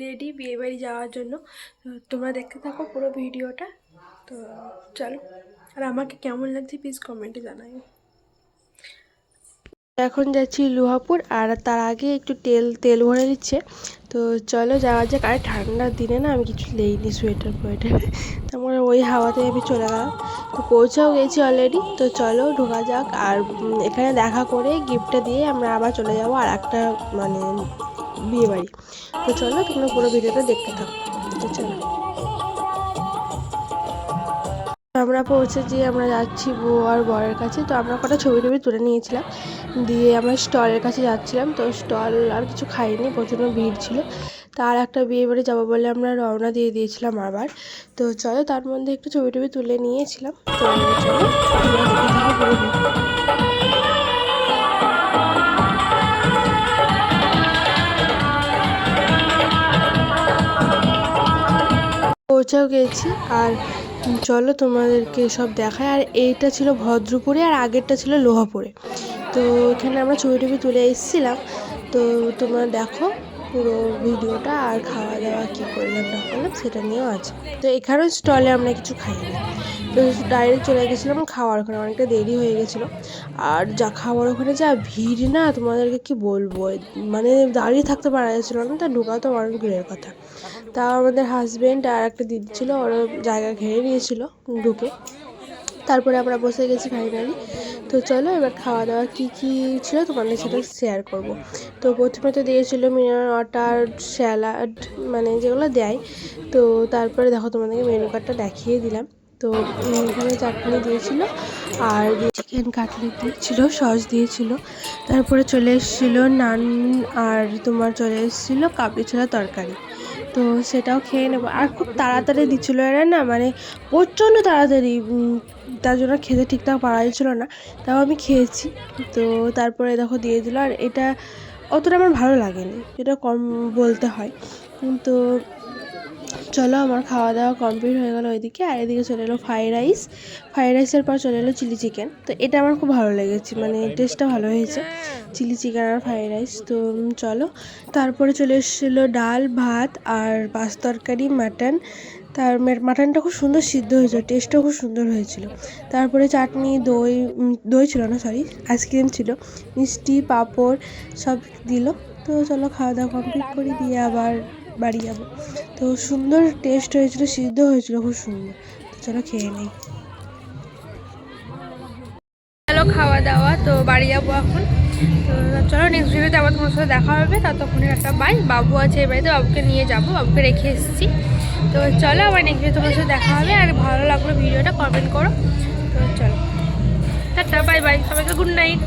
Ready বিয়ে বাড়ি যাওয়ার জন্য। তো তোমরা দেখতে থাকো পুরো ভিডিওটা। তো চলো, আর আমাকে কেমন লাগছে প্লিজ কমেন্টে জানাও। এখন যাচ্ছি লোহাপুর, আর তার আগে একটু তেল ভরে দিচ্ছে। তো চলো যাওয়া যাক। আর ঠান্ডার দিনে না আমি কিছু নেইনি, সোয়েটার ফোয়েটার, তারপরে ওই হাওয়াতে আমি চলে গেলাম। তো পৌঁছেও গেছি অলরেডি। তো চলো ঢোকা যাক, আর এখানে দেখা করে গিফটটা দিয়ে আমরা আবার চলে যাবো আর একটা মানে বিয়ে বাড়ি। তো চলো তোমরা পুরো ভিডিওটা দেখতে থাকো। তো চলো, আমরা পৌঁছেছি, আমরা যাচ্ছি বউ আর বরের কাছে। তো আমরা কটা ছবি টবি তুলে নিয়েছিলাম, দিয়ে আমরা স্টলের কাছে যাচ্ছিলাম। তো স্টল আর কিছু খাইনি, প্রচণ্ড ভিড় ছিল। তার একটা বিয়ে বাড়ি যাবো বলে আমরা রওনা দিয়ে দিয়েছিলাম আবার। তো চলো, তার মধ্যে একটু ছবি টবি তুলে নিয়েছিলাম। তো চলো পৌঁছেও গেছি। আর চলো তোমাদেরকে সব দেখায়। আর এইটা ছিল ভদ্রপুরে আর আগেরটা ছিল লোহাপুরে। তো এখানে আমরা ছবি টবি তুলে এসেছিলাম। তো তোমরা দেখো পুরো ভিডিওটা, আর খাওয়া দাওয়া কী করলাম না করলাম সেটা নিয়েও আছে। তো এখানেও স্টলে আমরা কিছু খাইনি, তো ডাইরেক্ট চলে গেছিলাম খাওয়ার ওখানে, অনেকটা দেরি হয়ে গেছিলো। আর যা খাওয়ার ওখানে যা ভিড় না, তোমাদেরকে কি বলবো, মানে দাঁড়িয়ে থাকতে পারা যাচ্ছিলো না। তা ঢোকা তো অনেক দূরের কথা। তাও আমাদের হাজব্যান্ড আর একটা দিদি ছিল, ওরা জায়গা ঘিরে নিয়েছিল ঢুকে। তারপরে আমরা বসে গেছি ফাইনালি। তো চলো এবার খাওয়া দাওয়া কী কী ছিল তোমাদের সাথে শেয়ার করব। তো প্রথমে তো দিয়েছিল মিনারেল ওয়াটার, স্যালাড, মানে যেগুলো দেয়। তো তারপরে দেখো তোমাদেরকে মেনু কার্ডটা দেখিয়ে দিলাম। তো এখানে চাটনি দিয়েছিল, আর চিকেন কাটলেট দিয়েছিল, সস দিয়েছিল। তারপরে চলে এসেছিলো নান, আর তোমার চলে এসেছিলো কাবলি ছোলা তরকারি। তো সেটাও খেয়ে নেবো। আর খুব তাড়াতাড়ি দিচ্ছিলো এরা না, মানে প্রচণ্ড তাড়াতাড়ি, তার জন্য খেতে ঠিকঠাক পারা যাচ্ছিলো না। তাও আমি খেয়েছি। তো তারপরে দেখো দিয়ে দিল। আর এটা অতটা আমার ভালো লাগেনি, এটা কম বলতে হয়। তো চলো আমার খাওয়া দাওয়া কমপ্লিট হয়ে গেলো ওইদিকে। আর এদিকে চলে এলো ফ্রাইড রাইসের পর চলে এলো চিলি চিকেন। তো এটা আমার খুব ভালো লেগেছে, মানে টেস্টটা ভালো হয়েছে, চিলি চিকেন আর ফ্রাইড রাইস। তো চলো, তারপরে চলে এসেছিলো ডাল ভাত আর পাঁচ তরকারি, মাটন। মাটনটা খুব সুন্দর সিদ্ধ হয়েছিল, টেস্টটাও খুব সুন্দর হয়েছিল। তারপরে চাটনি, দই ছিল না, সরি, আইসক্রিম ছিল, মিষ্টি, পাঁপড় সব দিল। তো চলো খাওয়া দাওয়া কমপ্লিট করি, দিয়ে আবার বাড়ি যাবো। তো সুন্দর টেস্ট হয়েছিল, সিদ্ধ হয়েছিল খুব সুন্দর। তো চলো খেয়ে নিই। চলো খাওয়া দাওয়া, তো বাড়ি যাবো এখন। তো চলো নেক্সট ভিডিওতে আবার তোমার সাথে দেখা হবে। ততক্ষণে একটা বাবু আছে এই বাড়িতে, বাবুকে নিয়ে যাবো, বাবুকে রেখে এসেছি। তো চলো আবার নেক্সট ভিডিও তোমার সাথে দেখা হবে। আর ভালো লাগলো ভিডিওটা কমেন্ট করো। তো চলো টাটা, বাই বাই, সবাইকে গুড নাইট।